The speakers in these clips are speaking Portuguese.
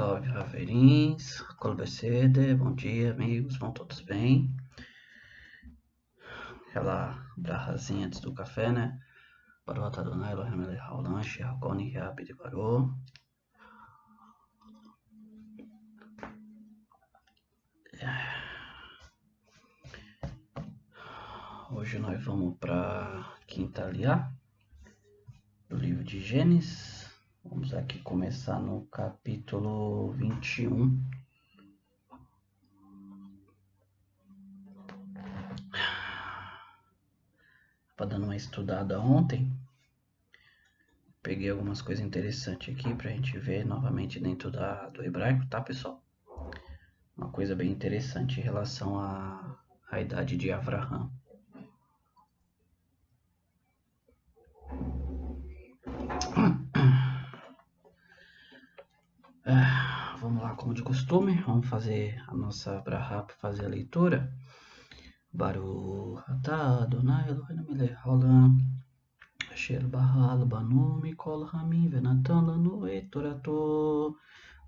Tove Raverins, Colbecede, bom dia amigos, vão todos bem? Aquela brahazinha antes do café, né? Barô Atadonai, Elohim Ele Haolam, Shehakoni Reabid Barô. Hoje nós vamos para quinta aliá do livro de Gênesis. Vamos aqui começar no capítulo 21. Dando uma estudada ontem, peguei algumas coisas interessantes aqui pra gente ver novamente dentro do hebraico, tá pessoal? Uma coisa bem interessante em relação à idade de Avraham. Vamos lá, como de costume, vamos fazer a nossa brahá para fazer a leitura. Baruch atah Adonai Eloheinu melech haolam asher bahal banu mikol hamim venatan lanu et torato.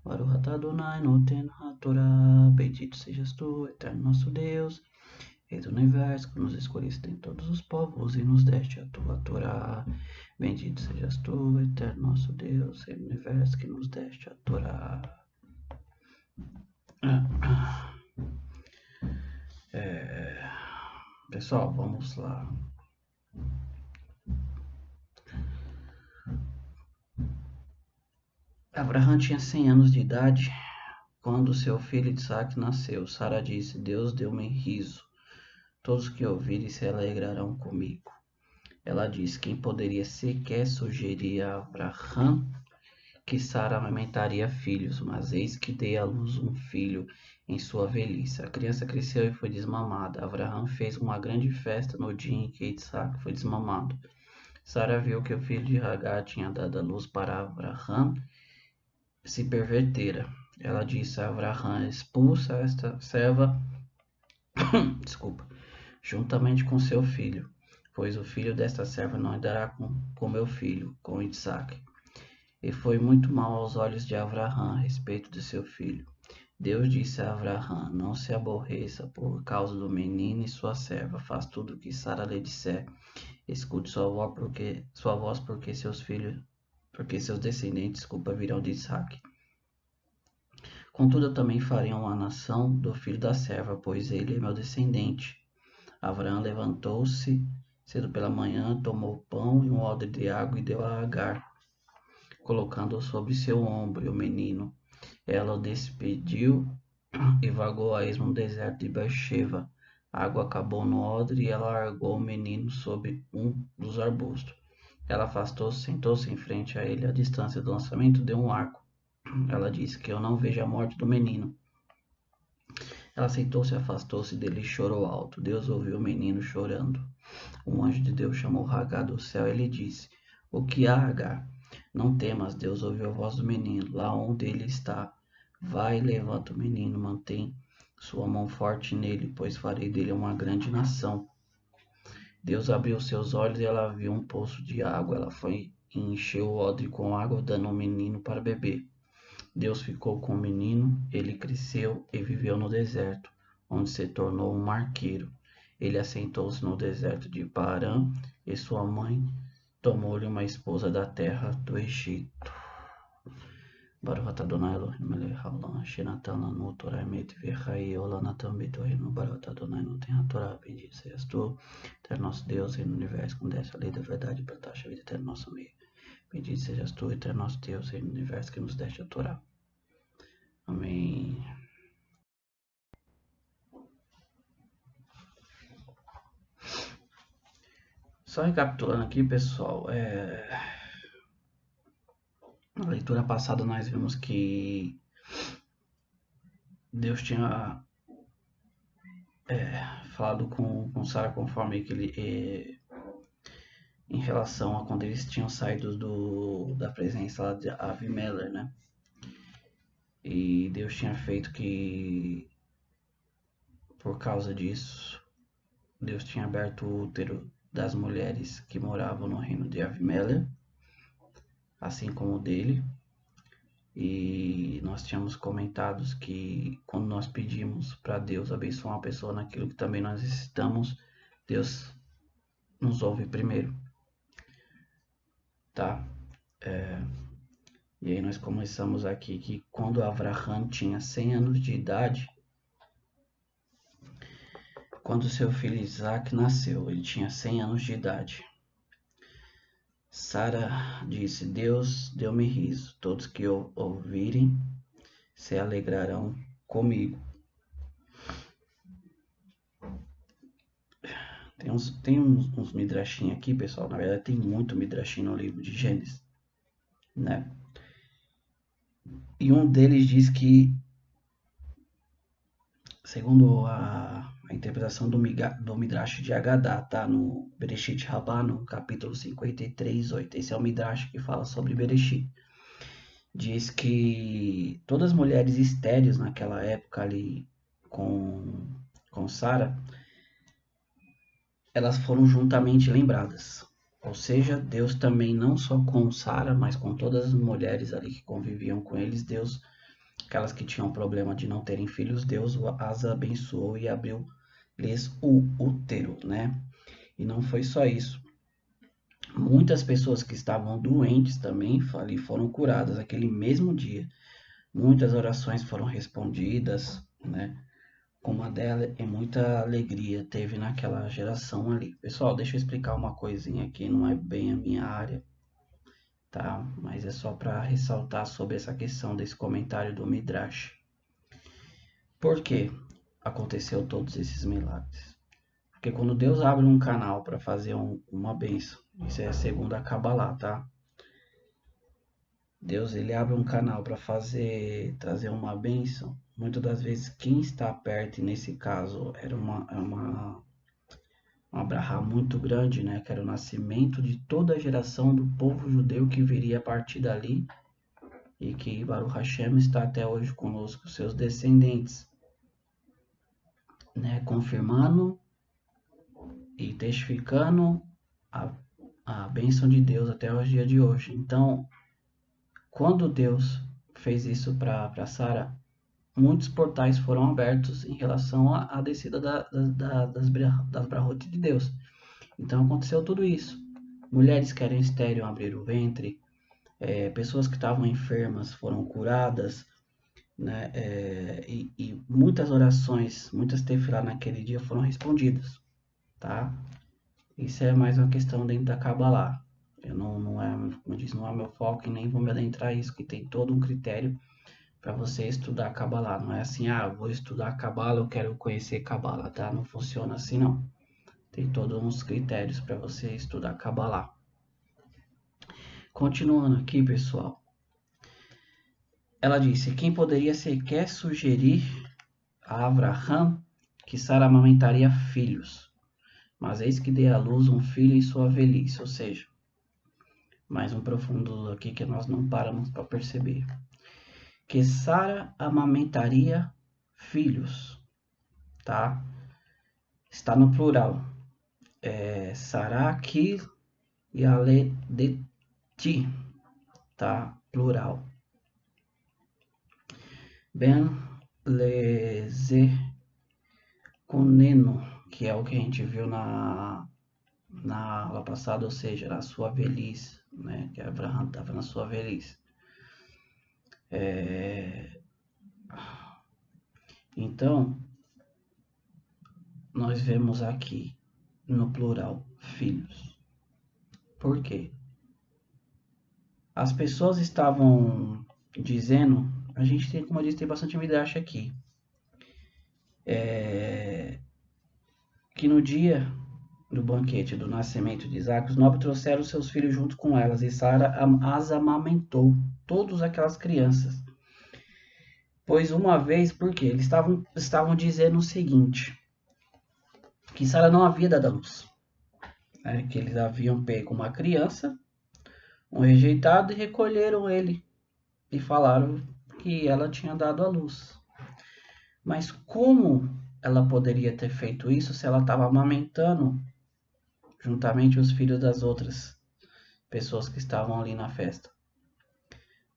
Baruch atah Adonai noten hatorá. Bendito sejas tu, eterno nosso Deus, Rei do universo, que nos escolheste em todos os povos e nos deste a tua Torá. Bendito sejas tu, eterno nosso Deus, Rei do universo, que nos deste a Torá. Pessoal, vamos lá. Abraão tinha 100 anos de idade quando seu filho Isaac nasceu. Sara disse: Deus deu-me riso. Todos que ouvirem se alegrarão comigo. Ela disse: quem poderia sequer sugerir a Abraão que Sara amamentaria filhos, mas eis que dei à luz um filho em sua velhice. A criança cresceu e foi desmamada. Abraão fez uma grande festa no dia em que Isaac foi desmamado. Sara viu que o filho de Agar tinha dado a luz para Abraão se pervertera. Ela disse a Abraão: expulsa esta serva juntamente com seu filho, pois o filho desta serva não andará com meu filho, com Isaac. E foi muito mal aos olhos de Abraão a respeito de seu filho. Deus disse a Abraão: não se aborreça por causa do menino e sua serva. Faz tudo o que Sara lhe disser. Escute sua voz, porque seus descendentes, virão de Isaac. Contudo, eu também farei uma nação do filho da serva, pois ele é meu descendente. Abraão levantou-se cedo pela manhã, tomou pão e um odre de água e deu a Agar, colocando-o sobre seu ombro, e o menino. Ela o despediu e vagou a esmo no deserto de Beersheba. A água acabou no odre e ela largou o menino sob um dos arbustos. Ela afastou-se, sentou-se em frente a ele, à distância do lançamento de um arco. Ela disse: que eu não veja a morte do menino. Ela sentou-se, afastou-se dele e chorou alto. Deus ouviu o menino chorando. Um anjo de Deus chamou Agar do céu e lhe disse: o que há, Agar? Não temas, Deus ouviu a voz do menino. Lá onde ele está, vai e levanta o menino, mantém sua mão forte nele, pois farei dele uma grande nação. Deus abriu seus olhos e ela viu um poço de água. Ela foi e encheu o odre com água, dando ao menino para beber. Deus ficou com o menino, ele cresceu e viveu no deserto, onde se tornou um marqueiro. Ele assentou-se no deserto de Parã e sua mãe tomou-lhe uma esposa da terra do Egito. Baruch atah Adonai Eloheinu melech haolam asher natan lanu Torah emet v'chaim natan b'torino. Baruch atah Adonai noten haTorah. Bendito sejas tu, eterno nosso Deus, Rei do universo, com dessa lei da verdade e plantaste a vida eterna no nosso meio. Bendito sejas tu, eterno nosso Deus, Rei do universo, que nos deste a Torá. Amém. Só recapitulando aqui, pessoal, na leitura passada nós vimos que Deus tinha falado com Sara conforme que ele, em relação a quando eles tinham saído da presença lá de Avimelech, né? E Deus tinha feito que, por causa disso, Deus tinha aberto o útero das mulheres que moravam no reino de Avimelech, assim como o dele. E nós tínhamos comentado que quando nós pedimos para Deus abençoar uma pessoa naquilo que também nós necessitamos, Deus nos ouve primeiro, tá? E aí nós começamos aqui que quando Abraham tinha 100 anos de idade, quando seu filho Isaac nasceu, ele tinha 100 anos de idade. Sara disse: Deus deu-me riso, todos que ouvirem se alegrarão comigo. Tem uns midrashim aqui, pessoal. Na verdade, tem muito midrashim no livro de Gênesis, né? E um deles diz que, segundo a interpretação do Midrash de Agadá, tá? No Bereshit Rabbah, no capítulo 53:8. Esse é o Midrash que fala sobre Bereshit. Diz que todas as mulheres estéreis naquela época ali com Sara, elas foram juntamente lembradas. Ou seja, Deus também não só com Sara, mas com todas as mulheres ali que conviviam com eles, Deus, aquelas que tinham problema de não terem filhos, Deus as abençoou e abriu-lhes o útero, né? E não foi só isso. Muitas pessoas que estavam doentes também ali foram curadas aquele mesmo dia. Muitas orações foram respondidas, né? Uma dela e muita alegria teve naquela geração ali. Pessoal, deixa eu explicar uma coisinha aqui, não é bem a minha área, tá? Mas é só para ressaltar sobre essa questão desse comentário do Midrash. Por que aconteceu todos esses milagres? Porque quando Deus abre um canal para fazer uma bênção, isso é segundo a Kabbalah, tá? Deus ele abre um canal para trazer uma bênção. Muitas das vezes quem está perto, e nesse caso era uma brahá muito grande, né? Que era o nascimento de toda a geração do povo judeu que viria a partir dali e que Baruch Hashem está até hoje conosco, seus descendentes, né? Confirmando e testificando a bênção de Deus até o dia de hoje. Então, quando Deus fez isso para Sara, muitos portais foram abertos em relação à descida das brahot de Deus. Então aconteceu tudo isso. Mulheres que eram estéreis abriram o ventre, pessoas que estavam enfermas foram curadas, né? E muitas orações, muitas tefilá naquele dia foram respondidas, tá? Isso é mais uma questão dentro da Kabbalah. Eu não é, como eu disse, não é meu foco e nem vou me adentrar isso, que tem todo um critério para você estudar Kabbalah. Não é assim, vou estudar Kabbalah, eu quero conhecer Kabbalah, tá? Não funciona assim, não. Tem todos uns critérios para você estudar Kabbalah. Continuando aqui, pessoal. Ela disse, quem poderia sequer sugerir a Abraham que Sara amamentaria filhos? Mas eis que dê à luz um filho em sua velhice, ou seja, mais um profundo aqui que nós não paramos para perceber. Que Sara amamentaria filhos, tá? Está no plural. Saraki e Aledeti, tá? Plural. Ben leze coneno, que é o que a gente viu na aula passada, ou seja, na sua velhice, né? Que Abraham estava na sua velhice. Então, nós vemos aqui no plural filhos. Por quê? As pessoas estavam dizendo, a gente tem, como eu disse, tem bastante midrash aqui, que no dia do banquete do nascimento de Isaac, os nobres trouxeram seus filhos junto com elas, e Sara as amamentou, todas aquelas crianças. Pois uma vez, porque eles estavam dizendo o seguinte, que Sara não havia dado a luz, né? Que eles haviam pego uma criança, um rejeitado, e recolheram ele, e falaram que ela tinha dado a luz. Mas como ela poderia ter feito isso se ela estava amamentando juntamente os filhos das outras pessoas que estavam ali na festa,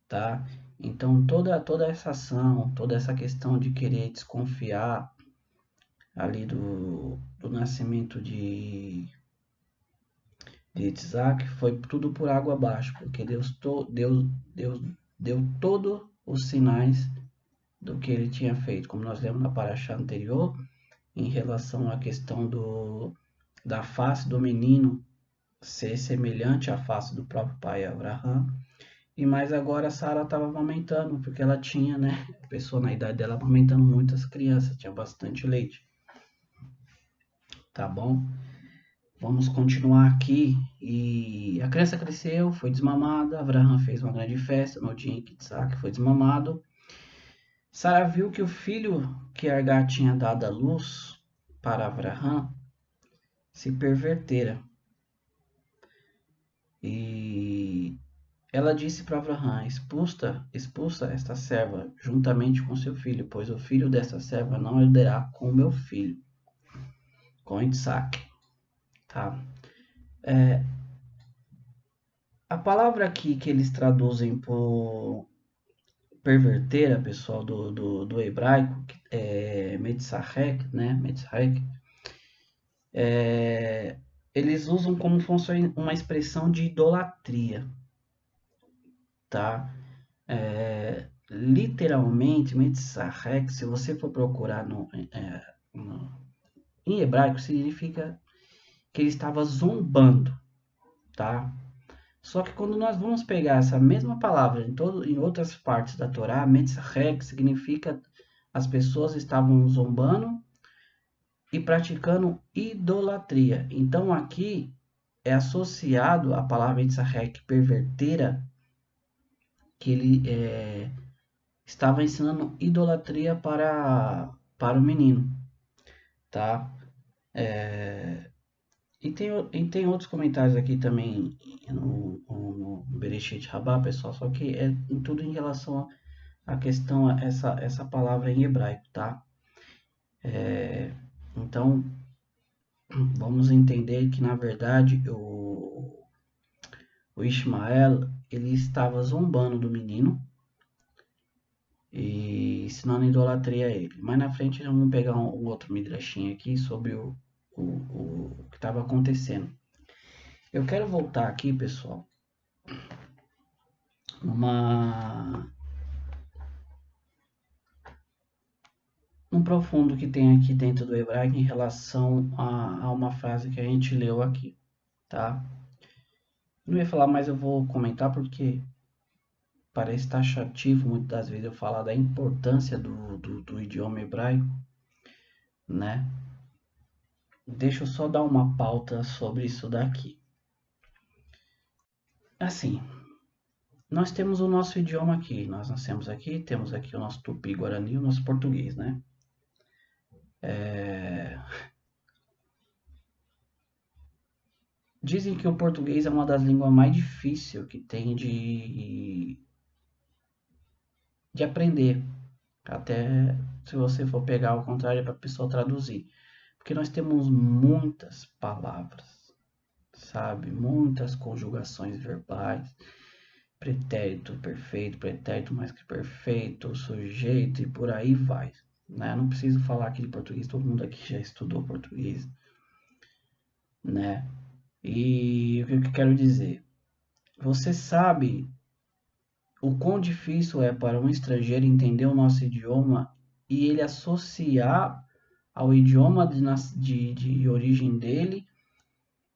tá? Então toda essa ação, toda essa questão de querer desconfiar ali do nascimento de Isaac foi tudo por água abaixo, porque Deus deu todos os sinais do que ele tinha feito, como nós lemos na paraxá anterior, em relação à questão da face do menino ser semelhante à face do próprio pai Abraão. E mais agora a Sara estava amamentando, porque ela tinha, né, a pessoa na idade dela amamentando muitas crianças, tinha bastante leite. Tá bom? Vamos continuar aqui. E a criança cresceu, foi desmamada. Abraão fez uma grande festa no dia em que Isaac foi desmamado. Sara viu que o filho que Agar tinha dado à luz para Abraão se pervertera. E ela disse para Abraão: expulsa esta serva juntamente com seu filho, pois o filho desta serva não herdará com o meu filho, com Isaac. Tá? A palavra aqui que eles traduzem por pervertera, pessoal, do hebraico, é Metzarek, né? Metzarek, eles usam como fosse uma expressão de idolatria, tá? Literalmente, Metzarek, se você for procurar em hebraico, significa que ele estava zombando, tá? Só que quando nós vamos pegar essa mesma palavra em outras partes da Torá, Metzarek significa as pessoas estavam zombando e praticando idolatria. Então aqui é associado a palavra Metzarek, pervertera, que ele estava ensinando idolatria para o menino, tá? E tem outros comentários aqui também no Bereshit Rabbah, pessoal, só que é em tudo em relação à questão, a essa palavra em hebraico, tá? Então, vamos entender que, na verdade, o Ismael, ele estava zombando do menino e ensinando idolatria a ele. Mais na frente, vamos pegar um outro midrashinho aqui sobre o que estava acontecendo. Eu quero voltar aqui, pessoal, num profundo que tem aqui dentro do hebraico em relação a uma frase que a gente leu aqui, tá? Não ia falar, mas eu vou comentar porque parece taxativo muitas das vezes eu falar da importância do idioma hebraico, né? Deixa eu só dar uma pauta sobre isso daqui. Assim, nós temos o nosso idioma aqui, nós nascemos aqui, temos aqui o nosso tupi-guarani, o nosso português, né? Dizem que o português é uma das línguas mais difíceis que tem de aprender. Até se você for pegar ao contrário para a pessoa traduzir. Porque nós temos muitas palavras, sabe? Muitas conjugações verbais. Pretérito perfeito, pretérito mais que perfeito, sujeito e por aí vai. Né? Não preciso falar aqui de português, todo mundo aqui já estudou português. Né? E o que eu quero dizer? Você sabe o quão difícil é para um estrangeiro entender o nosso idioma e ele associar ao idioma de origem dele,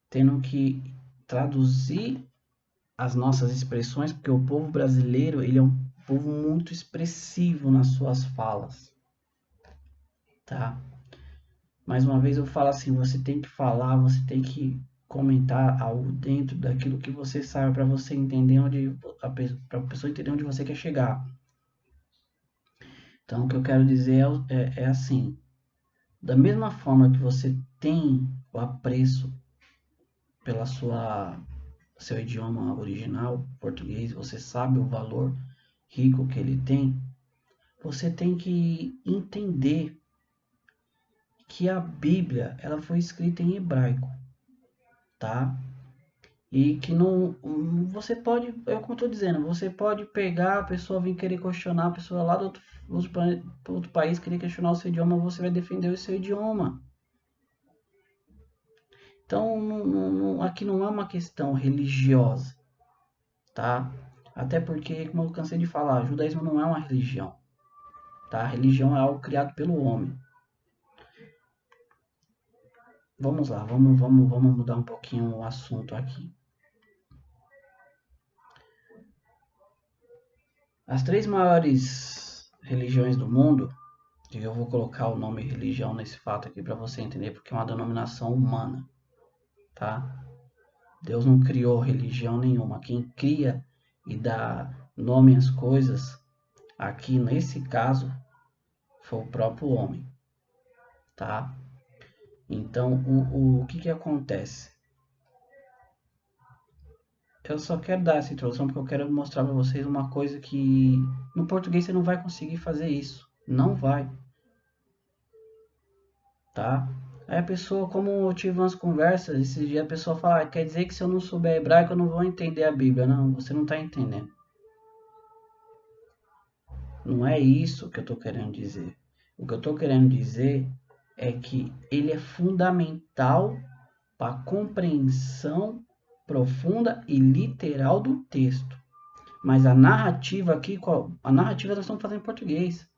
tendo que traduzir as nossas expressões, porque o povo brasileiro ele é um povo muito expressivo nas suas falas, tá? Mais uma vez eu falo assim, você tem que falar, você tem que comentar algo dentro daquilo que você sabe para você entender para a pessoa entender onde você quer chegar. Então o que eu quero dizer é assim, da mesma forma que você tem o apreço pela seu idioma original, português, você sabe o valor rico que ele tem, você tem que entender que a Bíblia ela foi escrita em hebraico, tá? E que não, você pode, é como eu estou dizendo, você pode pegar a pessoa, vir querer questionar, a pessoa lá do outro país querer questionar o seu idioma, você vai defender o seu idioma. Então, aqui não é uma questão religiosa, tá? Até porque, como eu cansei de falar, o judaísmo não é uma religião, tá? A religião é algo criado pelo homem. Vamos lá, vamos mudar um pouquinho o assunto aqui. As três maiores religiões do mundo, e eu vou colocar o nome religião nesse fato aqui para você entender, porque é uma denominação humana, tá? Deus não criou religião nenhuma. Quem cria e dá nome às coisas, aqui nesse caso, foi o próprio homem, tá? Então, o que acontece? Eu só quero dar essa introdução porque eu quero mostrar para vocês uma coisa que no português você não vai conseguir fazer isso. Não vai, tá? Aí a pessoa, como eu tive umas conversas, esse dia a pessoa fala, quer dizer que se eu não souber hebraico eu não vou entender a Bíblia. Não, você não está entendendo. Não é isso que eu estou querendo dizer. O que eu estou querendo dizer é que ele é fundamental para a compreensão profunda e literal do texto. Mas a narrativa aqui, a narrativa nós estamos fazendo em português.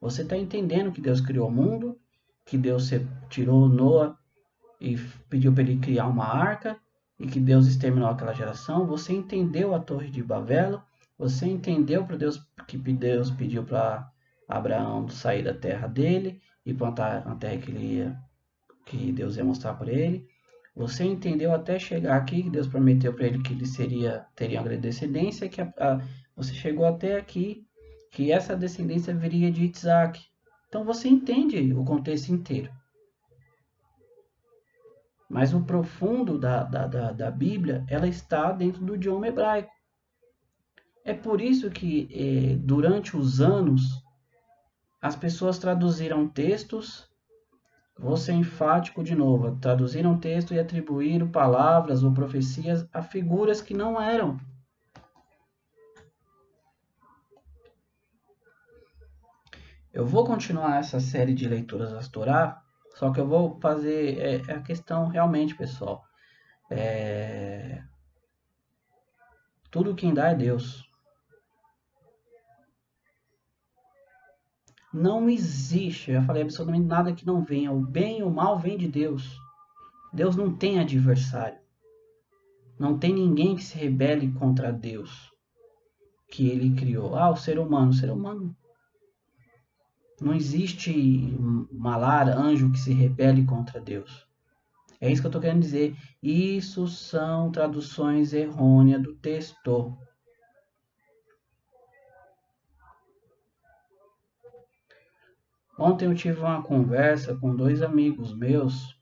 Você está entendendo que Deus criou o mundo, que Deus tirou Noé e pediu para ele criar uma arca, e que Deus exterminou aquela geração. Você entendeu a Torre de Babel, você entendeu para Deus que Deus pediu para Abraão sair da terra dele e plantar a terra que Deus ia mostrar para ele. Você entendeu até chegar aqui que Deus prometeu para ele que ele teria uma grande descendência, que você chegou até aqui que essa descendência viria de Isaac. Então você entende o contexto inteiro. Mas o profundo da Bíblia, ela está dentro do idioma hebraico. É por isso que, durante os anos, as pessoas traduziram textos, vou ser enfático de novo, traduziram texto e atribuíram palavras ou profecias a figuras que não eram. Eu vou continuar essa série de leituras da Torá, só que eu vou fazer a questão realmente, pessoal. Tudo quem dá é Deus. Não existe, eu já falei absolutamente nada que não venha. O bem e o mal vem de Deus. Deus não tem adversário. Não tem ninguém que se rebele contra Deus que ele criou. Ah, o ser humano. O ser humano. Não existe malar, anjo que se rebele contra Deus. É isso que eu estou querendo dizer. Isso são traduções errôneas do texto. Ontem eu tive uma conversa com dois amigos meus,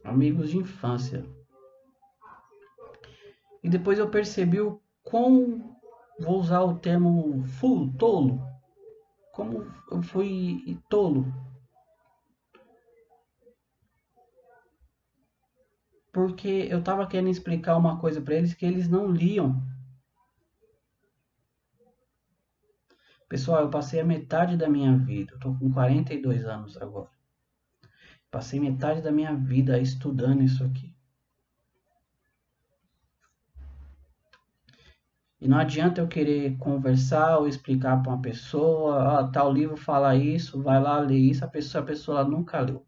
amigos de infância. E depois eu percebi o quão, vou usar o termo tolo, como eu fui tolo. Porque eu estava querendo explicar uma coisa para eles que eles não liam. Pessoal, eu passei a metade da minha vida, eu estou com 42 anos agora. Passei metade da minha vida estudando isso aqui. E não adianta eu querer conversar ou explicar para uma pessoa, tal livro fala isso, vai lá ler isso, a pessoa nunca leu.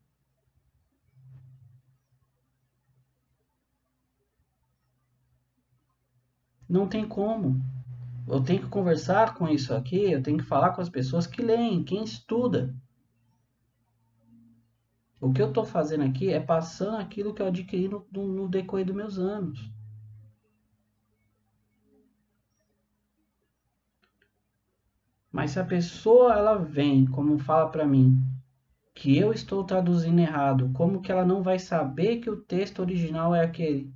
Não tem como. Eu tenho que conversar com isso aqui, eu tenho que falar com as pessoas que leem, quem estuda. O que eu estou fazendo aqui é passando aquilo que eu adquiri no decorrer dos meus anos. Mas se a pessoa ela vem, como fala para mim, que eu estou traduzindo errado, como que ela não vai saber que o texto original é aquele?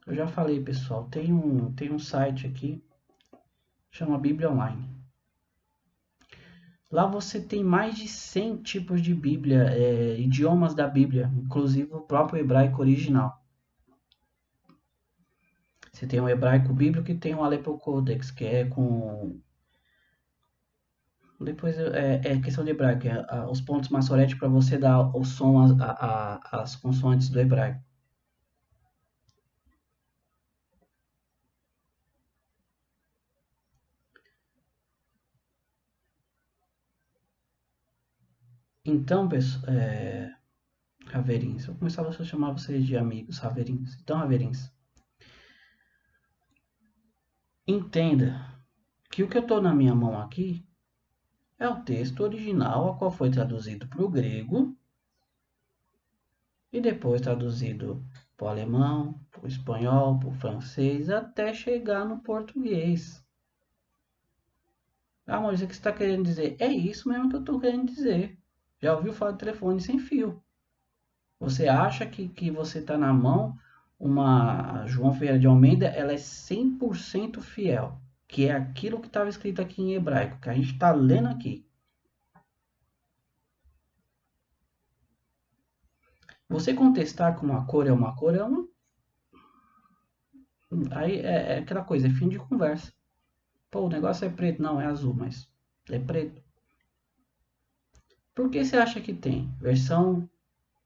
Eu já falei, pessoal, tem um site aqui, chama Bíblia Online. Lá você tem mais de 100 tipos de Bíblia, idiomas da Bíblia, inclusive o próprio hebraico original. Você tem o hebraico bíblico e tem o Aleppo Codex, que é com... Depois é questão de hebraico, os pontos maçoréticos para você dar o som às consoantes do hebraico. Então, pessoal, Raverins, eu vou começar a chamar vocês de amigos, Raverins. Então, Raverins, entenda que o que eu estou na minha mão aqui é o texto original, a qual foi traduzido para o grego e depois traduzido para o alemão, para o espanhol, para o francês, até chegar no português. Ah, Maurício, o que você está querendo dizer? É isso mesmo que eu estou querendo dizer. Já ouviu falar de telefone sem fio? Você acha que você está na mão uma João Ferreira de Almeida, ela é 100% fiel, que é aquilo que estava escrito aqui em hebraico, que a gente está lendo aqui. Você contestar que uma cor é uma cor, aí é aquela coisa, é fim de conversa. Pô, o negócio é preto, não, é azul, mas é preto. Por que você acha que tem versão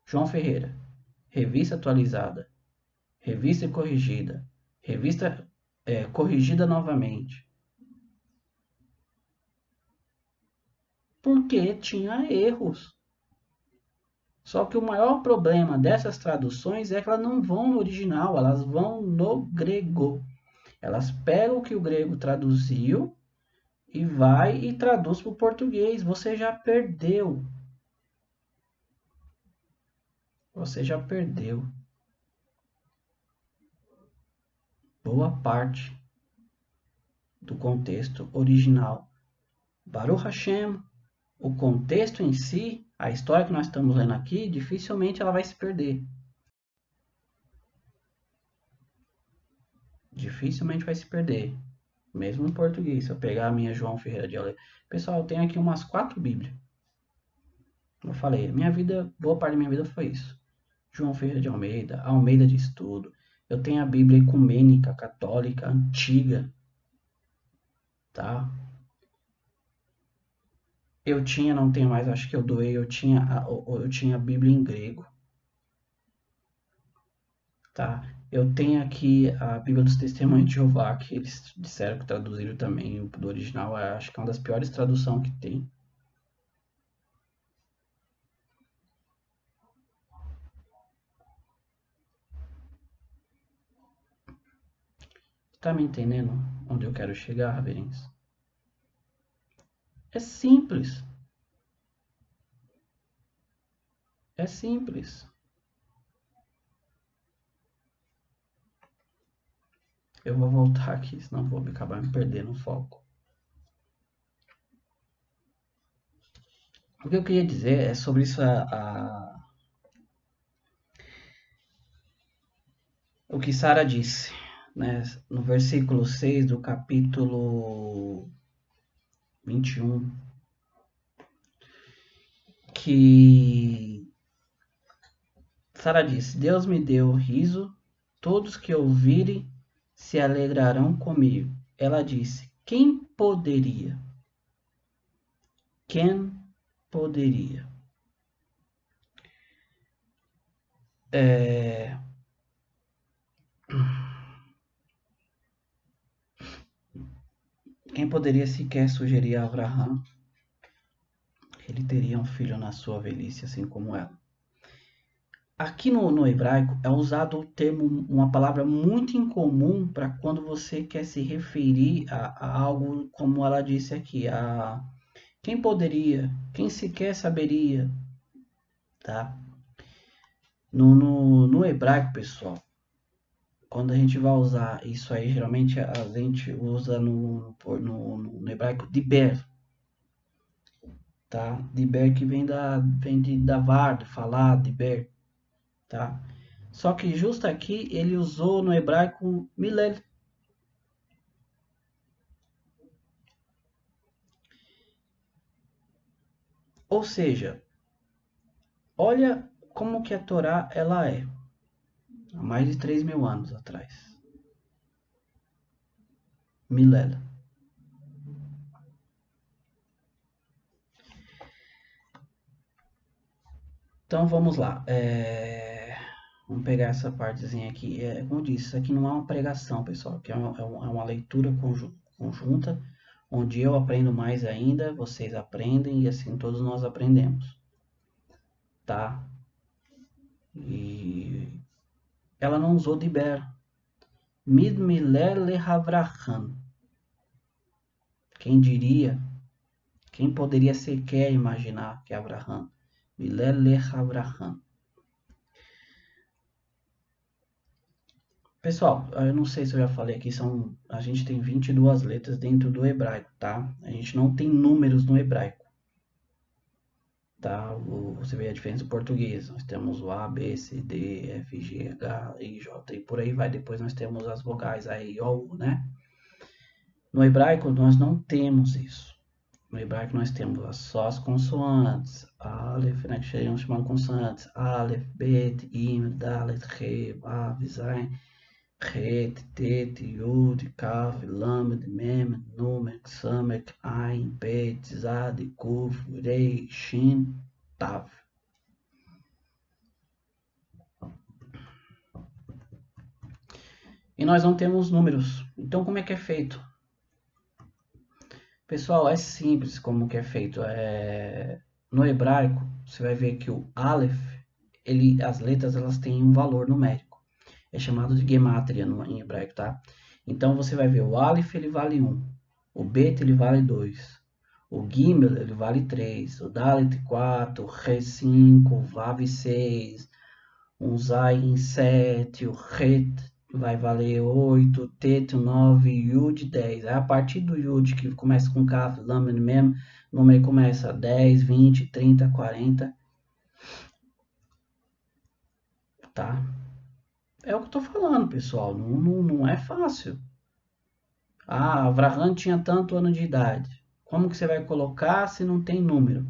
João Ferreira, revista atualizada, revista corrigida, revista corrigida novamente? Porque tinha erros. Só que o maior problema dessas traduções é que elas não vão no original, elas vão no grego. Elas pegam o que o grego traduziu e vai e traduz para o português. Você já perdeu. Você já perdeu boa parte do contexto original. Baruch Hashem, o contexto em si, a história que nós estamos lendo aqui, dificilmente ela vai se perder. Dificilmente vai se perder. Mesmo em português, se eu pegar a minha João Ferreira de Almeida. Pessoal, eu tenho aqui umas 4 Bíblias. Como eu falei, minha vida, boa parte da minha vida foi isso. João Ferreira de Almeida, Almeida de Estudo. Eu tenho a Bíblia Ecumênica, Católica, Antiga. Tá? Eu tinha, não tenho mais, acho que eu doei, eu tinha a Bíblia em grego. Tá? Eu tenho aqui a Bíblia dos Testemunhos de Jeová, que eles disseram que traduziram também do original. Acho que é uma das piores traduções que tem. Tá me entendendo onde eu quero chegar, Raverins? É simples. É simples. Eu vou voltar aqui, senão vou acabar me perdendo no foco. O que eu queria dizer é sobre isso o que Sara disse, né? No versículo 6 do capítulo 21, que Sara disse: Deus me deu riso, todos que ouvirem se alegrarão comigo. Ela disse: Quem poderia? Quem poderia? Quem poderia sequer sugerir a Abraão que ele teria um filho na sua velhice, assim como ela? Aqui no hebraico é usado o termo, uma palavra muito incomum para quando você quer se referir a algo como ela disse aqui, a quem poderia, quem sequer saberia, tá? No hebraico, pessoal, quando a gente vai usar isso aí, geralmente a gente usa no hebraico diber, tá? Diber que vem de davar, de falar, diber, tá? Só que justo aqui ele usou no hebraico milel. Ou seja, olha como que a Torá ela é, há mais de 3.000 anos atrás. Milela. Então vamos lá. Vamos pegar essa partezinha aqui. Como eu disse, isso aqui não é uma pregação, pessoal. Aqui é uma leitura conjunta, onde eu aprendo mais ainda, vocês aprendem e assim todos nós aprendemos. Tá? E ela não usou diber. Mid miler lehavrahan. Quem diria? Quem poderia sequer imaginar que Abraham? Miler lehavrahan. Pessoal, eu não sei se eu já falei aqui, a gente tem 22 letras dentro do hebraico, tá? A gente não tem números no hebraico, tá? Você vê a diferença do português. Nós temos o A, B, C, D, F, G, H, I, J e por aí vai. Depois nós temos as vogais A, I, O, U, né? No hebraico nós não temos isso. No hebraico nós temos só as consoantes, Aleph, né, que seriam chamadas consoantes, Aleph, Bet, Im, Dalet, He, Vav, Zain, Het, Tet, Yud, Kaf, Lamed, Mem, Numen, Samek, Ain, Bet, Zad, Kuf, Rei, Shin, Tav. E nós não temos números. Então como é que é feito? Pessoal, é simples como que é feito. No hebraico, você vai ver que o Aleph, as letras elas têm um valor numérico. É chamado de gematria em hebraico, tá? Então você vai ver o Aleph ele vale 1, o Bet ele vale 2, o Gimel ele vale 3, o Dalet 4, o Re 5, o Vav 6, o Zayin 7, o Het vai valer 8, Tet 9, Yud 10. A partir do Yud que começa com Kaf, Lamed mesmo, o número começa 10, 20, 30, 40, tá? É o que eu tô falando, pessoal, não é fácil. Ah, Avraham tinha tanto ano de idade. Como que você vai colocar se não tem número?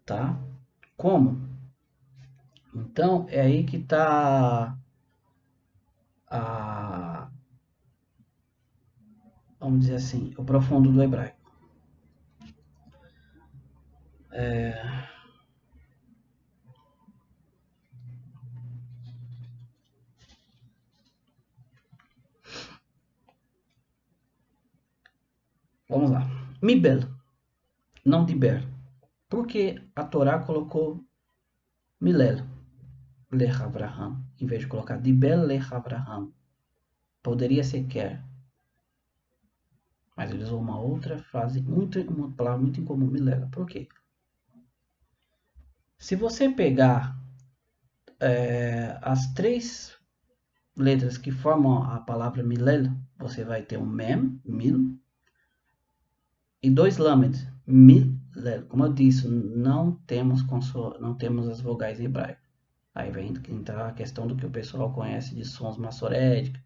Tá? Como? Então, é aí que tá a, vamos dizer assim, o profundo do hebraico. Vamos lá. Mibel, não Diber. Por que a Torá colocou Milel, Lech Avraham, em vez de colocar Dibel Lech Avraham? Poderia ser quer, mas ele usou uma outra frase, uma palavra muito incomum, Milela. Por quê? Se você pegar as três letras que formam a palavra Milel, você vai ter um Mem, Mil, e dois Lamed, Milel. Como eu disse, não temos as vogais em hebraico. Aí vem entrar a questão do que o pessoal conhece de sons massoréticos,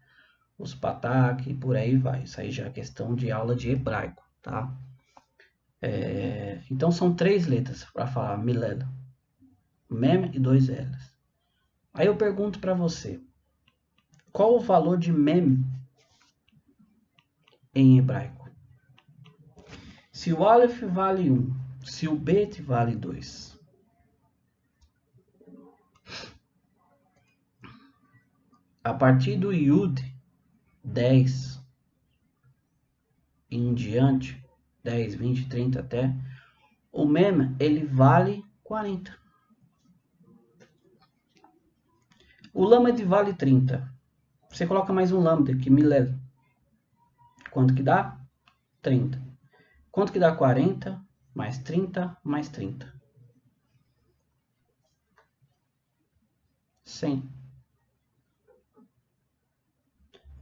os patak e por aí vai. Isso aí já é questão de aula de hebraico, tá? Então são três letras para falar Milel, Mem e dois L's. Aí eu pergunto para você, qual o valor de Mem em hebraico? Se o Aleph vale 1, se o Bet vale 2, a partir do Yud 10 em diante, 10, 20, 30 até, o Mem ele vale 40. O Lamed vale 30. Você coloca mais um Lambda, que Milel. Quanto que dá? 30. Quanto que dá 40? Mais 30, mais 30. 100.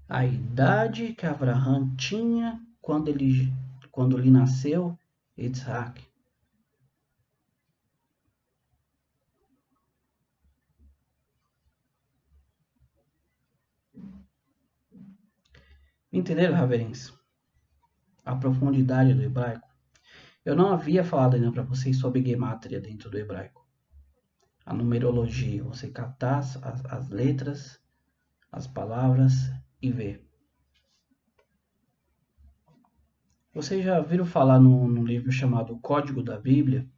A idade que Avraham tinha quando lhe nasceu Isaac. Entenderam, Raverins? A profundidade do hebraico. Eu não havia falado ainda para vocês sobre Gematria dentro do hebraico. A numerologia, você catar as letras, as palavras e ver. Vocês já viram falar num livro chamado Código da Bíblia,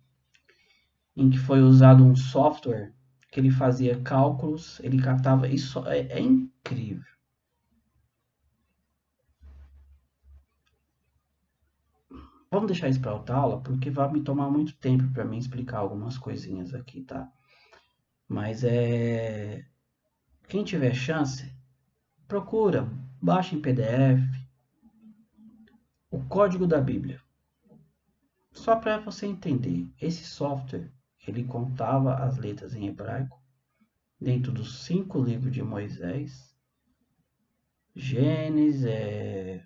em que foi usado um software que ele fazia cálculos, ele catava, isso é incrível. Vamos deixar isso para outra aula, porque vai me tomar muito tempo para mim explicar algumas coisinhas aqui, tá? Mas quem tiver chance, procura, baixa em PDF o Código da Bíblia. Só para você entender, esse software, ele contava as letras em hebraico dentro dos 5 livros de Moisés. Gênesis,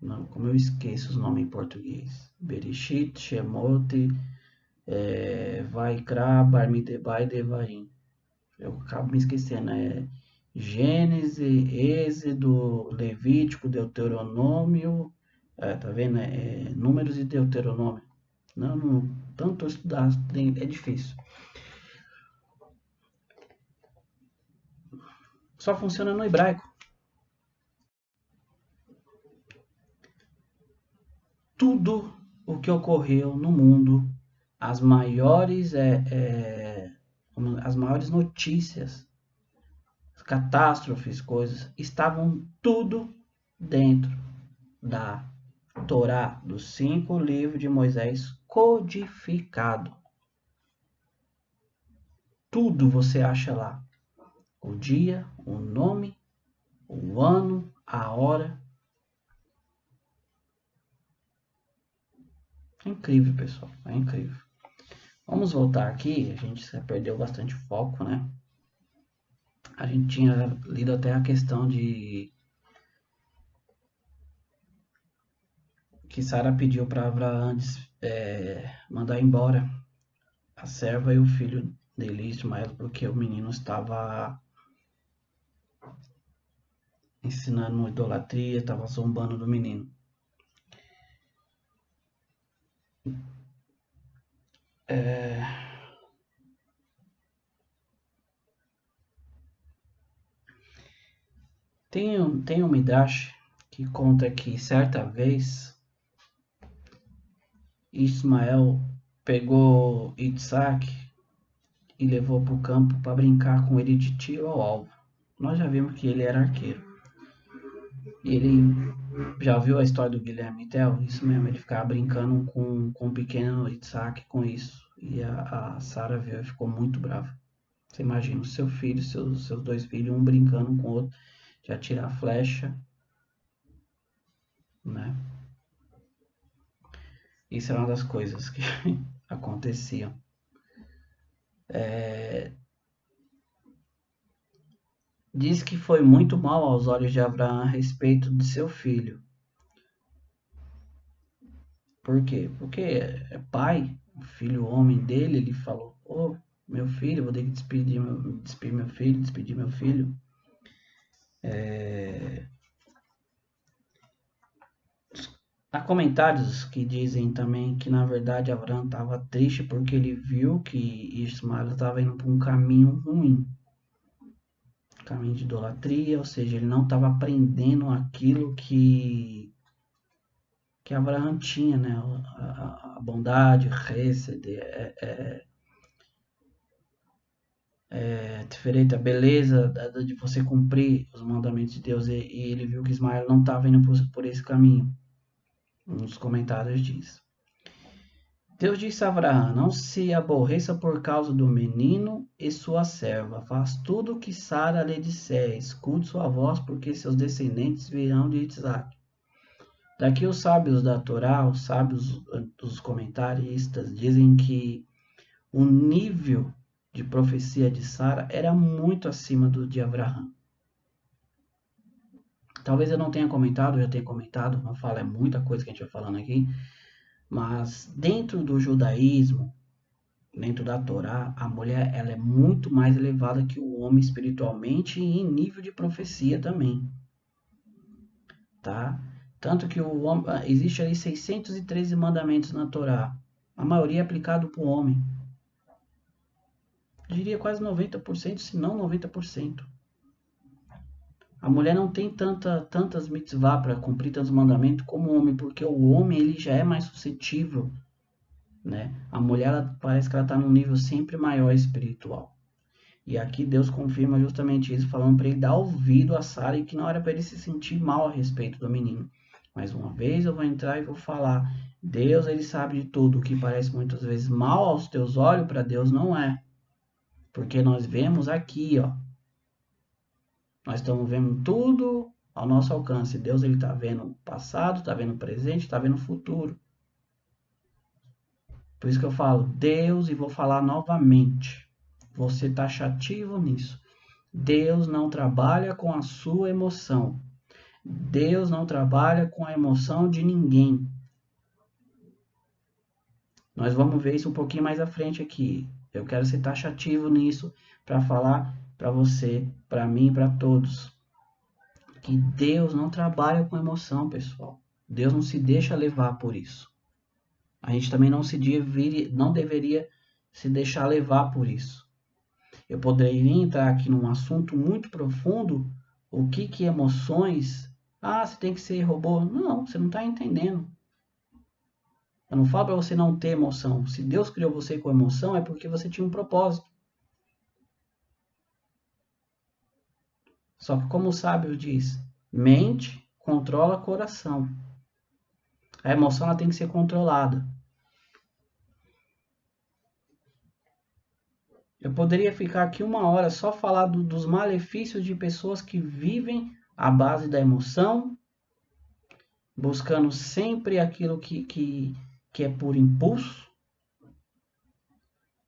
não, como eu esqueço os nomes em português. Bereshit, Shemot, Vaikra, Barmidebai, Devarim. Eu acabo me esquecendo. Gênesis, Êxodo, Levítico, Deuteronômio. Tá vendo? Números e Deuteronômio. Não, tanto estudar é difícil. Só funciona no hebraico. Tudo o que ocorreu no mundo, as maiores notícias, catástrofes, coisas, estavam tudo dentro da Torá, dos 5 livros de Moisés, codificado. Tudo você acha lá. O dia, o nome, o ano, a hora. É incrível, pessoal. É incrível. Vamos voltar aqui. A gente perdeu bastante foco, né? A gente tinha lido até a questão de que Sara pediu para Abraão mandar embora a serva e o filho dele, Ismael, porque o menino estava ensinando idolatria, estava zombando do menino. Tem um Midrash que conta que certa vez Ismael pegou Isaac e levou para o campo para brincar com ele de tiro ao alvo. Nós já vimos que ele era arqueiro. E ele já viu a história do Guilherme Tell? Isso mesmo, ele ficava brincando com o pequeno Isaac com isso. E a Sara viu e ficou muito brava. Você imagina o seu filho, seus 2 filhos, um brincando com o outro, de atirar flecha, né? Isso era uma das coisas que aconteciam. Diz que foi muito mal aos olhos de Abraão a respeito de seu filho. Por quê? Porque é pai, o filho homem dele, ele falou, meu filho, vou ter que despedir meu filho. Há comentários que dizem também que na verdade Abraão estava triste porque ele viu que Ismael estava indo por um caminho ruim, caminho de idolatria, ou seja, ele não estava aprendendo aquilo que Abraão tinha, né? A bondade, o chesed, diferente, a beleza de você cumprir os mandamentos de Deus, e ele viu que Ismael não estava indo por esse caminho. Nos comentários diz: Deus disse a Abraão: não se aborreça por causa do menino e sua serva, faz tudo o que Sara lhe disser, escute sua voz, porque seus descendentes virão de Isaac. Daqui os sábios da Torá, os sábios dos comentaristas, dizem que o nível de profecia de Sara era muito acima do de Abraão. Talvez eu não tenha comentado, eu já tenha comentado, não falo, é muita coisa que a gente vai falando aqui, mas dentro do judaísmo, dentro da Torá, a mulher ela é muito mais elevada que o homem espiritualmente e em nível de profecia também, tá? Tanto que existe ali 613 mandamentos na Torá. A maioria é aplicado para o homem. Eu diria quase 90%, se não 90%. A mulher não tem tantas mitzvah para cumprir tantos mandamentos como o homem, porque o homem ele já é mais suscetível, né? A mulher parece que ela está num nível sempre maior espiritual. E aqui Deus confirma justamente isso, falando para ele dar ouvido a Sara e que não era para ele se sentir mal a respeito do menino. Mais uma vez eu vou entrar e vou falar, Deus ele sabe de tudo, o que parece muitas vezes mal aos teus olhos, para Deus não é. Porque nós vemos aqui, ó, nós estamos vendo tudo ao nosso alcance. Deus ele está vendo o passado, está vendo o presente, está vendo o futuro. Por isso que eu falo Deus e vou falar novamente. Vou ser taxativo nisso. Deus não trabalha com a sua emoção. Deus não trabalha com a emoção de ninguém. Nós vamos ver isso um pouquinho mais à frente aqui. Eu quero ser taxativo nisso para falar para você, para mim, para todos. Que Deus não trabalha com emoção, pessoal. Deus não se deixa levar por isso. A gente também não deveria se deixar levar por isso. Eu poderia entrar aqui num assunto muito profundo, o que emoções... Ah, você tem que ser robô. Não, você não está entendendo. Eu não falo para você não ter emoção. Se Deus criou você com emoção, é porque você tinha um propósito. Só que como o sábio diz, mente controla coração. A emoção ela tem que ser controlada. Eu poderia ficar aqui uma hora só falar dos malefícios de pessoas que vivem à base da emoção, buscando sempre aquilo que é por impulso.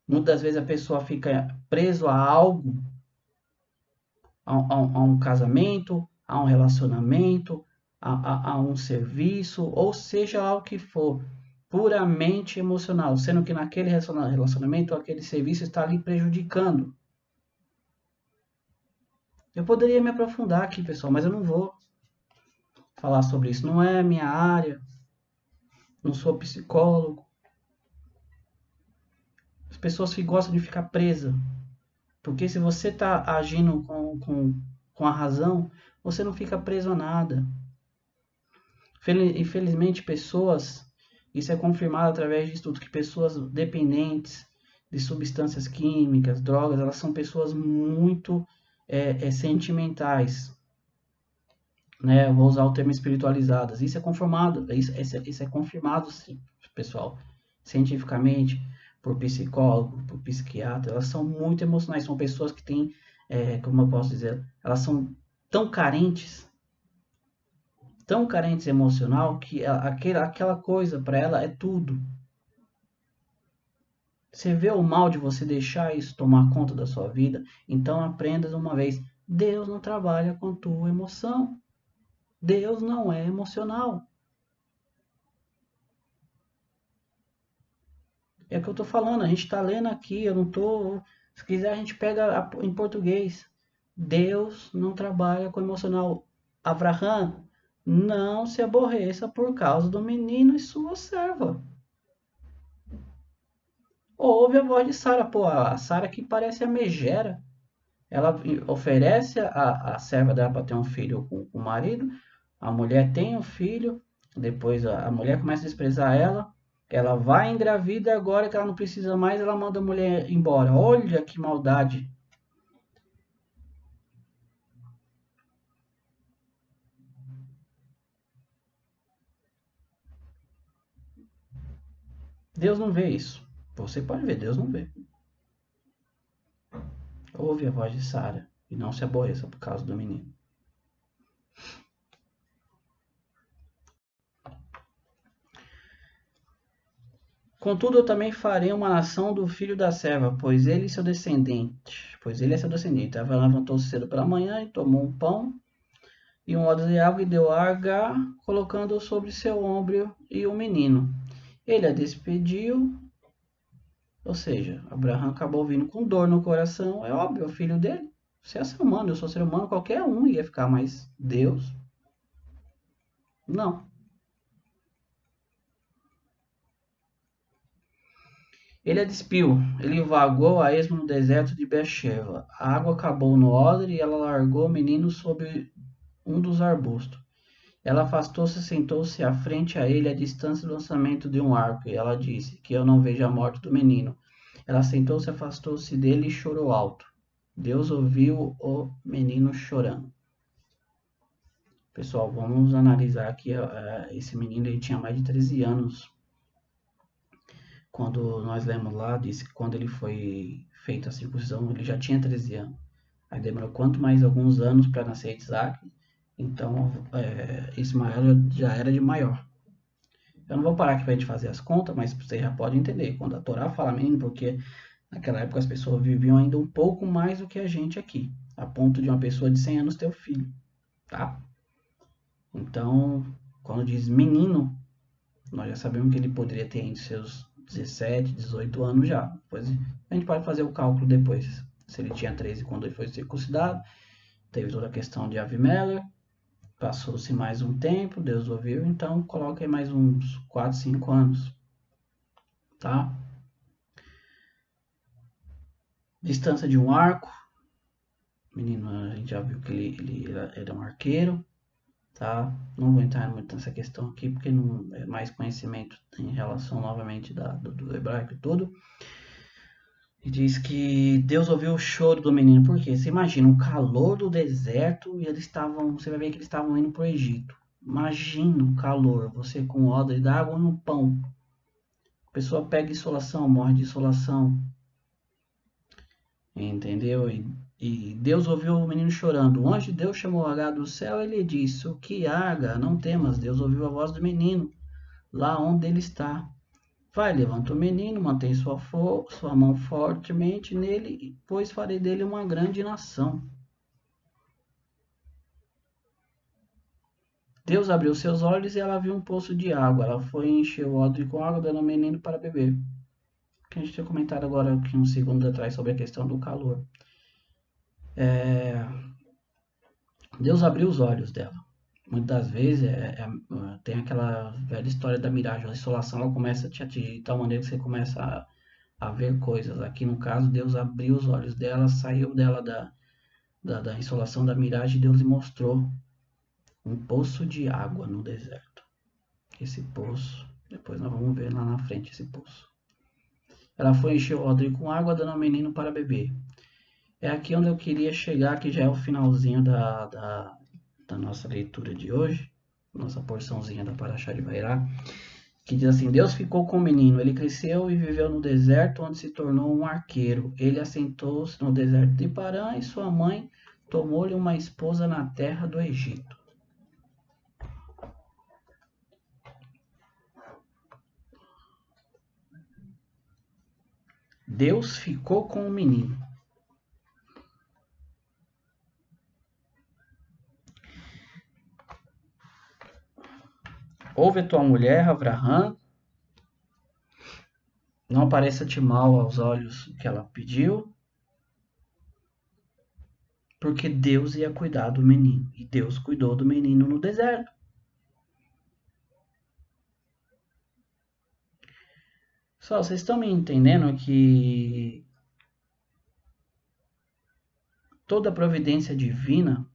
Muitas vezes a pessoa fica preso a algo, a um casamento, a um relacionamento, a um serviço, ou seja lá o que for, puramente emocional, sendo que naquele relacionamento, aquele serviço está ali prejudicando. Eu poderia me aprofundar aqui, pessoal, mas eu não vou falar sobre isso. Não é a minha área, não sou psicólogo. As pessoas que gostam de ficar presas. Porque se você está agindo com a razão, você não fica preso a nada. Infelizmente, pessoas, isso é confirmado através de estudos, que pessoas dependentes de substâncias químicas, drogas, elas são pessoas muito sentimentais. Né? Eu vou usar o termo espiritualizadas. Isso é confirmado, isso é confirmado, sim, pessoal, cientificamente, por psicólogo, por psiquiatra. Elas são muito emocionais, são pessoas que têm, como eu posso dizer, elas são tão carentes emocional, que aquela coisa para ela é tudo. Você vê o mal de você deixar isso tomar conta da sua vida? Então aprenda de uma vez, Deus não trabalha com a tua emoção. Deus não é emocional. É o que eu estou falando, a gente está lendo aqui, eu não estou... Se quiser a gente pega em português. Deus não trabalha com emocional. Abraham, não se aborreça por causa do menino e sua serva. Ouve a voz de Sara. Pô, a Sara que parece a megera. Ela oferece a serva dela para ter um filho com o marido. A mulher tem um filho. Depois a mulher começa a desprezar ela. Ela vai engravida, agora que ela não precisa mais, ela manda a mulher embora. Olha que maldade. Deus não vê isso. Você pode ver, Deus não vê. Ouve a voz de Sara e não se aborreça por causa do menino. Contudo, eu também farei uma nação do filho da serva, pois ele é seu descendente. Ela levantou-se cedo pela manhã e tomou um pão e um odre de água e deu a Agar, colocando-o sobre seu ombro e o menino. Ele a despediu, ou seja, Abraão acabou vindo com dor no coração. É óbvio, é o filho dele. Você é ser humano, eu sou ser humano, qualquer um ia ficar, mas Deus Não. Ele a despiu, ele vagou a esmo no deserto de Beersheba. A água acabou no odre e ela largou o menino sob um dos arbustos. Ela afastou-se e sentou-se à frente a ele, à distância do lançamento de um arco, e ela disse: Que eu não veja a morte do menino. Ela sentou-se, afastou-se dele e chorou alto. Deus ouviu o menino chorando. Pessoal, vamos analisar aqui. Esse menino ele tinha mais de 13 anos. Quando nós lemos lá, disse que quando ele foi feito a circuncisão, ele já tinha 13 anos. Aí demorou quanto mais alguns anos para nascer Isaac. Então, Ismael já era de maior. Eu não vou parar aqui para a gente fazer as contas, mas você já pode entender. Quando a Torá fala menino, porque naquela época as pessoas viviam ainda um pouco mais do que a gente aqui. A ponto de uma pessoa de 100 anos ter um filho. Tá? Então, quando diz menino, nós já sabemos que ele poderia ter entre seus 17, 18 anos já. Depois a gente pode fazer o cálculo depois. Se ele tinha 13 quando ele foi circuncidado, teve toda a questão de Avimelech, passou-se mais um tempo, Deus ouviu, então coloca aí mais uns 4, 5 anos. Tá? Distância de um arco. Menino, a gente já viu que ele era um arqueiro. Tá? Não vou entrar muito nessa questão aqui, porque não é mais conhecimento em relação novamente do hebraico e tudo. E diz que Deus ouviu o choro do menino. Por quê? Você imagina o calor do deserto e eles estavam. Você vai ver que eles estavam indo para o Egito. Imagina o calor, você com odre d'água no pão. A pessoa pega insolação, morre de insolação. Entendeu? E Deus ouviu o menino chorando. O anjo de Deus chamou Agar do céu e lhe disse: O que, Agar? Não temas. Deus ouviu a voz do menino, lá onde ele está. Vai, levanta o menino, mantém sua mão fortemente nele, pois farei dele uma grande nação. Deus abriu seus olhos e ela viu um poço de água. Ela foi e encheu o odre com água, dando ao menino para beber. Que a gente tinha comentado agora aqui uns segundos atrás sobre a questão do calor. Deus abriu os olhos dela. Muitas vezes tem aquela velha história da miragem, a insolação ela começa a te atingir de tal maneira que você começa a ver coisas. Aqui no caso, Deus abriu os olhos dela, saiu dela da insolação da miragem e Deus lhe mostrou um poço de água no deserto. Esse poço, depois nós vamos ver lá na frente esse poço. Ela foi encher o odre com água, dando ao menino para beber. É aqui onde eu queria chegar, que já é o finalzinho da nossa leitura de hoje, nossa porçãozinha da Parashá de Vairá, que diz assim: Deus ficou com o menino, ele cresceu e viveu no deserto, onde se tornou um arqueiro. Ele assentou-se no deserto de Parã e sua mãe tomou-lhe uma esposa na terra do Egito. Deus ficou com o menino. Ouve a tua mulher, Avraham, não pareça-te mal aos olhos o que ela pediu, porque Deus ia cuidar do menino. E Deus cuidou do menino no deserto. Só, vocês estão me entendendo que toda a providência divina,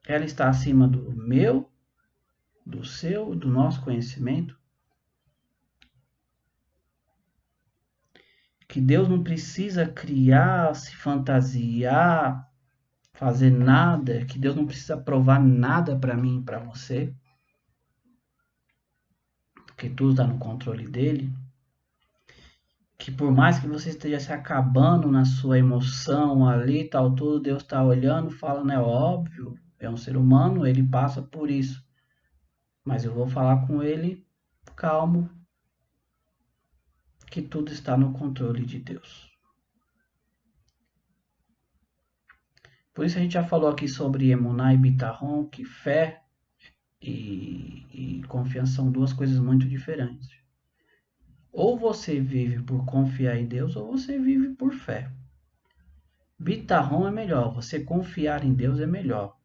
ela está acima do meu, do seu, do nosso conhecimento? Que Deus não precisa criar, se fantasiar, fazer nada, que Deus não precisa provar nada para mim e para você, porque tudo está no controle dele. Que por mais que você esteja se acabando na sua emoção ali, tal, tudo, Deus está olhando, falando, é óbvio, é um ser humano, ele passa por isso. Mas eu vou falar com ele calmo, que tudo está no controle de Deus. Por isso a gente já falou aqui sobre Emuná e Bitahon, que fé e confiança são duas coisas muito diferentes. Ou você vive por confiar em Deus, ou você vive por fé. Bitahon é melhor, você confiar em Deus é melhor.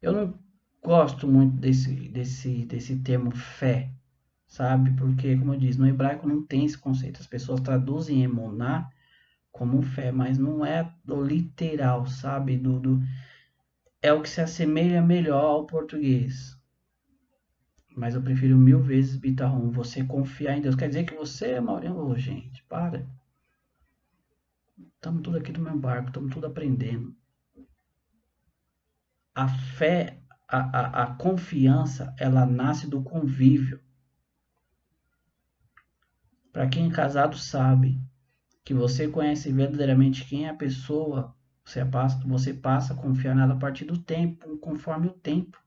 Eu não gosto muito desse termo fé, sabe? Porque, como eu disse, no hebraico não tem esse conceito. As pessoas traduzem emuná como fé, mas não é do literal, sabe? É o que se assemelha melhor ao português. Mas eu prefiro mil vezes Bitarrum, você confiar em Deus. Quer dizer que você, Maurinho, ô, gente, para. Estamos tudo aqui do mesmo barco, estamos tudo aprendendo. A fé, a confiança, ela nasce do convívio. Para quem é casado sabe que você conhece verdadeiramente quem é a pessoa, você passa a confiar nela a partir do tempo, conforme o tempo.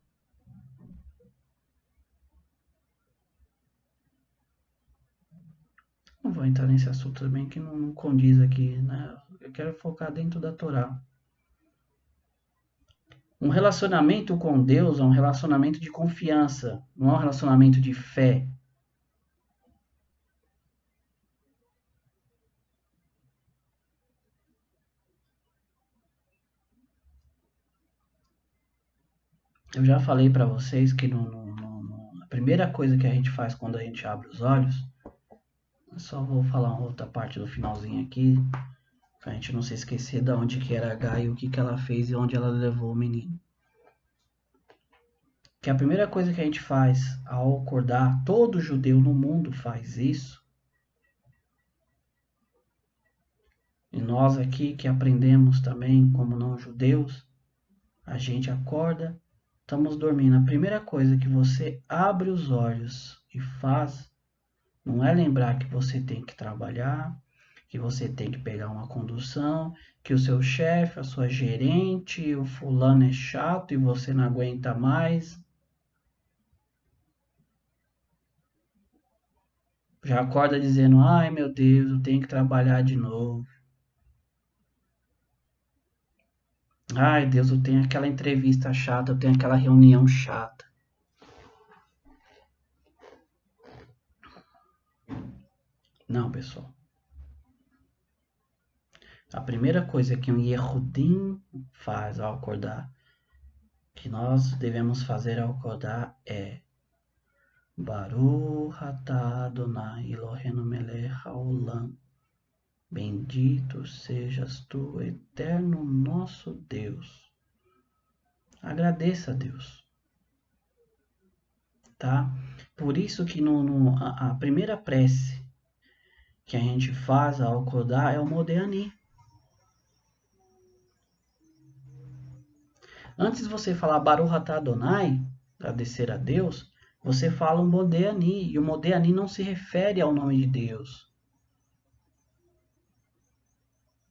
Não vou entrar nesse assunto também que não condiz aqui, né? Eu quero focar dentro da Torá. Um relacionamento com Deus é um relacionamento de confiança, não é um relacionamento de fé. Eu já falei para vocês que a primeira coisa que a gente faz quando a gente abre os olhos, só vou falar uma outra parte do finalzinho aqui, pra gente não se esquecer de onde que era H e o que que ela fez e onde ela levou o menino. Que a primeira coisa que a gente faz ao acordar, todo judeu no mundo faz isso, e nós aqui que aprendemos também como não judeus, a gente acorda, estamos dormindo. A primeira coisa que você abre os olhos e faz não é lembrar que você tem que trabalhar, que você tem que pegar uma condução, que o seu chefe, a sua gerente, o fulano é chato e você não aguenta mais. Já acorda dizendo: ai meu Deus, eu tenho que trabalhar de novo. Ai Deus, eu tenho aquela entrevista chata, eu tenho aquela reunião chata. Não, pessoal. A primeira coisa que um Yehudim faz ao acordar, que nós devemos fazer ao acordar é Baruch atah Adonai Eloheinu melech haolam. Bendito sejas tu, eterno nosso Deus. Agradeça a Deus, tá? Por isso que a primeira prece que a gente faz ao acordar é o Modéani. Antes de você falar Baruch atah Adonai, agradecer a Deus, você fala um Modéani. E o Modéani não se refere ao nome de Deus.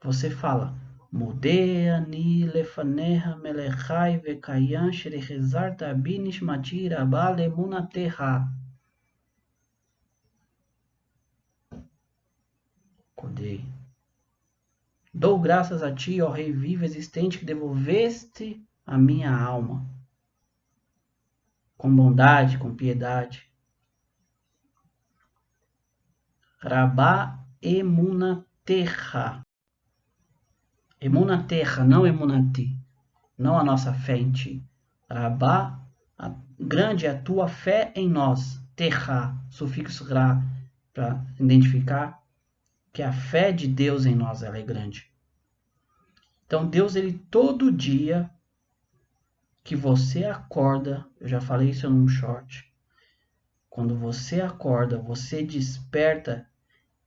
Você fala Modéani lefaneha melechai vekayan sherechezar tabi nishmati rabá lemunateha. Acordei. Dou graças a ti, ó Rei vivo existente, que devolveste a minha alma com bondade, com piedade. Rabá emunateha. Emunateha, não emunati. Não a nossa fé em ti. Rabá, grande é a tua fé em nós. Terra, sufixo ra, para identificar que a fé de Deus em nós ela é grande. Então Deus, ele todo dia que você acorda, eu já falei isso num short, quando você acorda, você desperta,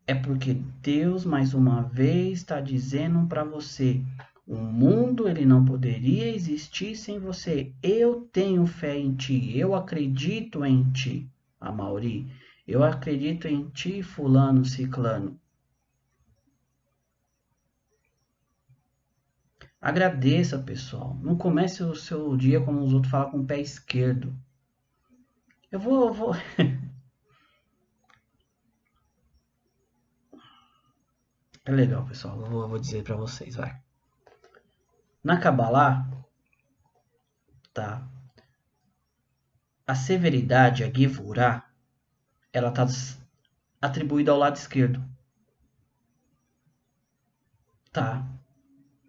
é porque Deus mais uma vez está dizendo para você: o mundo ele não poderia existir sem você. Eu tenho fé em ti, eu acredito em ti, Amauri. Eu acredito em ti, fulano, ciclano. Agradeça, pessoal. Não comece o seu dia como os outros falam com o pé esquerdo. Eu vou... É legal, pessoal. Eu vou dizer para vocês, vai. Na Kabbalah, tá? A severidade, a Gevurah, ela está atribuída ao lado esquerdo. Tá.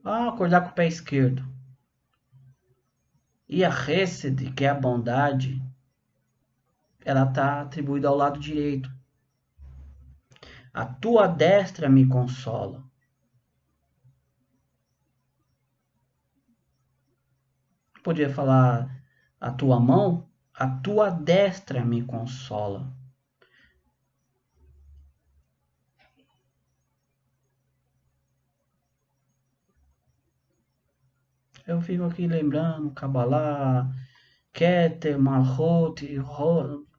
Ah, acordar com o pé esquerdo. E a Hesed, que é a bondade, ela está atribuída ao lado direito. A tua destra me consola. Podia falar a tua mão, a tua destra me consola. Eu fico aqui lembrando, Kabbalah, Keter, Malhut,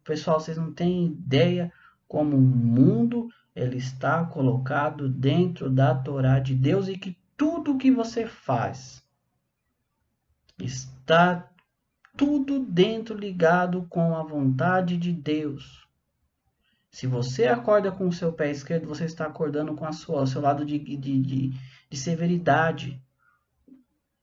pessoal, vocês não têm ideia como o mundo ele está colocado dentro da Torá de Deus e que tudo que você faz está tudo dentro ligado com a vontade de Deus. Se você acorda com o seu pé esquerdo, você está acordando com o seu lado de severidade.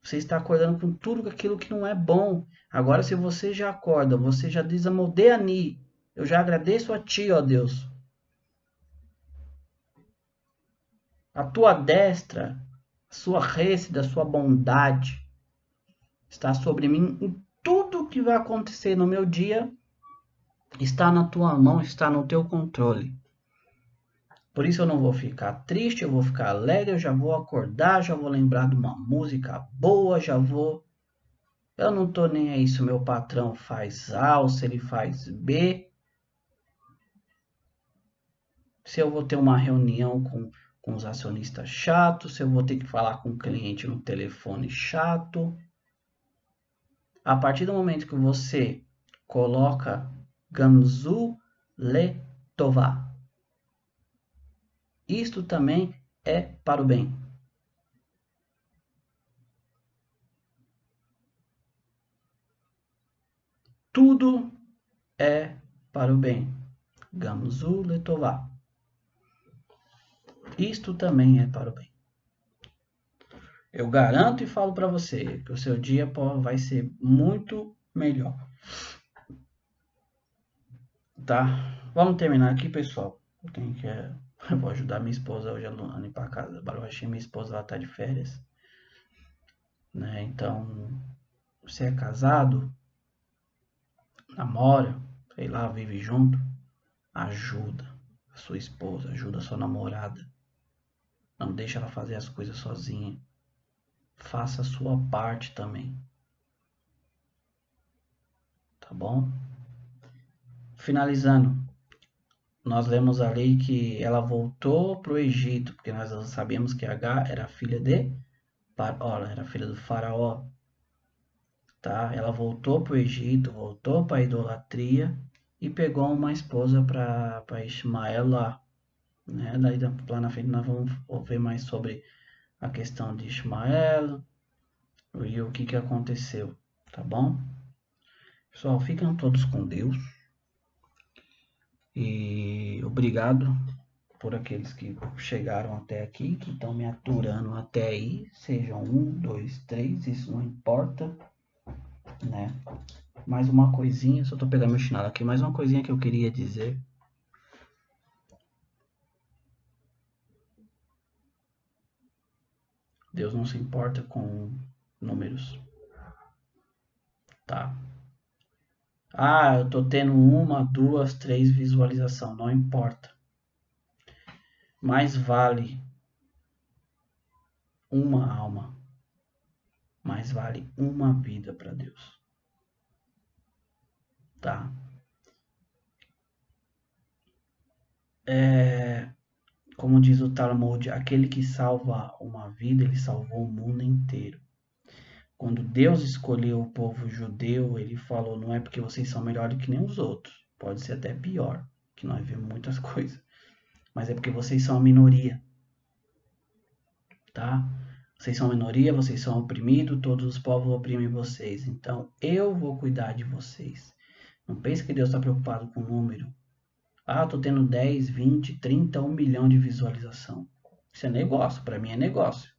Você está acordando com tudo aquilo que não é bom. Agora, se você já acorda, você já diz Amodeani, eu já agradeço a ti, ó Deus. A tua destra, a sua rêcida, a sua bondade está sobre mim. E tudo que vai acontecer no meu dia está na tua mão, está no teu controle. Por isso eu não vou ficar triste, eu vou ficar alegre, eu já vou acordar, já vou lembrar de uma música boa, já vou... Eu não tô nem aí se o meu patrão faz A ou se ele faz B. Se eu vou ter uma reunião com os acionistas chatos, se eu vou ter que falar com o cliente no telefone chato. A partir do momento que você coloca Gamzu Letová, isto também é para o bem. Tudo é para o bem. Gamzu Letová. Isto também é para o bem. Eu garanto e falo para você que o seu dia vai ser muito melhor. Tá? Vamos terminar aqui, pessoal. Eu vou ajudar minha esposa hoje a ir para casa. Baruch, minha esposa ela tá de férias, né? Então, você é casado, namora, sei lá, vive junto, ajuda a sua esposa, ajuda a sua namorada. Não deixa ela fazer as coisas sozinha. Faça a sua parte também. Tá bom? Finalizando, nós lemos ali que ela voltou para o Egito, porque nós sabíamos que Agar era filha de Paró, era filha do faraó. Tá? Ela voltou para o Egito, voltou para a idolatria e pegou uma esposa para Ismael lá. Né? Daí lá na frente nós vamos ver mais sobre a questão de Ismael e o que aconteceu, tá bom? Pessoal, fiquem todos com Deus e obrigado por aqueles que chegaram até aqui, que estão me aturando até aí, sejam 1, 2, 3, isso não importa, né? Mais uma coisinha, só tô pegando meu chinelo aqui, mais uma coisinha que eu queria dizer. Deus não se importa com números, tá? Ah, eu tô tendo 1, 2, 3 visualização, não importa. Mais vale uma alma, mais vale uma vida para Deus, tá? Como diz o Talmud, aquele que salva uma vida, ele salvou o mundo inteiro. Quando Deus escolheu o povo judeu, ele falou, não é porque vocês são melhores que nem os outros, pode ser até pior, que nós vemos muitas coisas, mas é porque vocês são a minoria, tá? Vocês são a minoria, vocês são oprimidos, todos os povos oprimem vocês, então eu vou cuidar de vocês. Não pense que Deus está preocupado com o número. Ah, tô tendo 10, 20, 30, 1 milhão de visualização. Isso é negócio, para mim é negócio.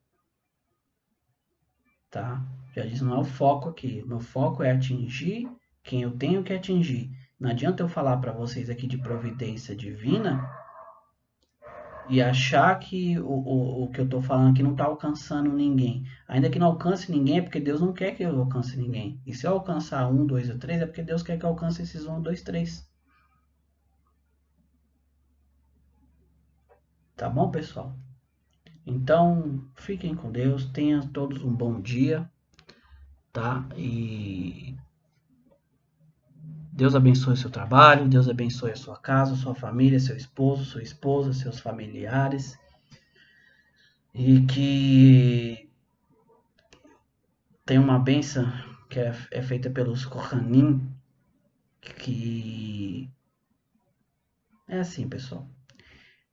Tá? Já disse, não é o foco aqui. O meu foco é atingir quem eu tenho que atingir. Não adianta eu falar para vocês aqui de providência divina e achar que o que eu estou falando aqui não está alcançando ninguém. Ainda que não alcance ninguém, é porque Deus não quer que eu alcance ninguém. E se eu alcançar 1, 2 ou 3, é porque Deus quer que eu alcance esses 1, 2, 3. Tá bom, pessoal? Então, fiquem com Deus, tenham todos um bom dia, tá? E Deus abençoe seu trabalho, Deus abençoe a sua casa, sua família, seu esposo, sua esposa, seus familiares. E que tem uma benção que é feita pelos Kohanim, que é assim, pessoal.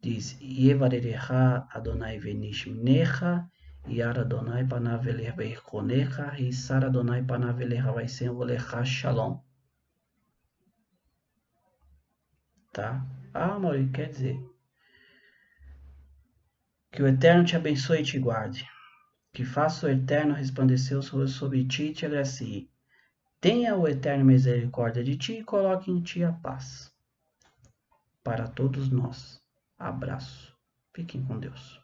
Diz, Yevarerecha Adonai venishmecha, Yar Adonai panav elecha, Hisar Adonai panav elecha vaisem volecha shalom. Tá? Ah, Mauri, quer dizer, que o Eterno te abençoe e te guarde, que faça o Eterno resplandecer o seu rosto sobre ti e te agracie. Tenha o Eterno misericórdia de ti e coloque em ti a paz. Para todos nós. Abraço. Fiquem com Deus.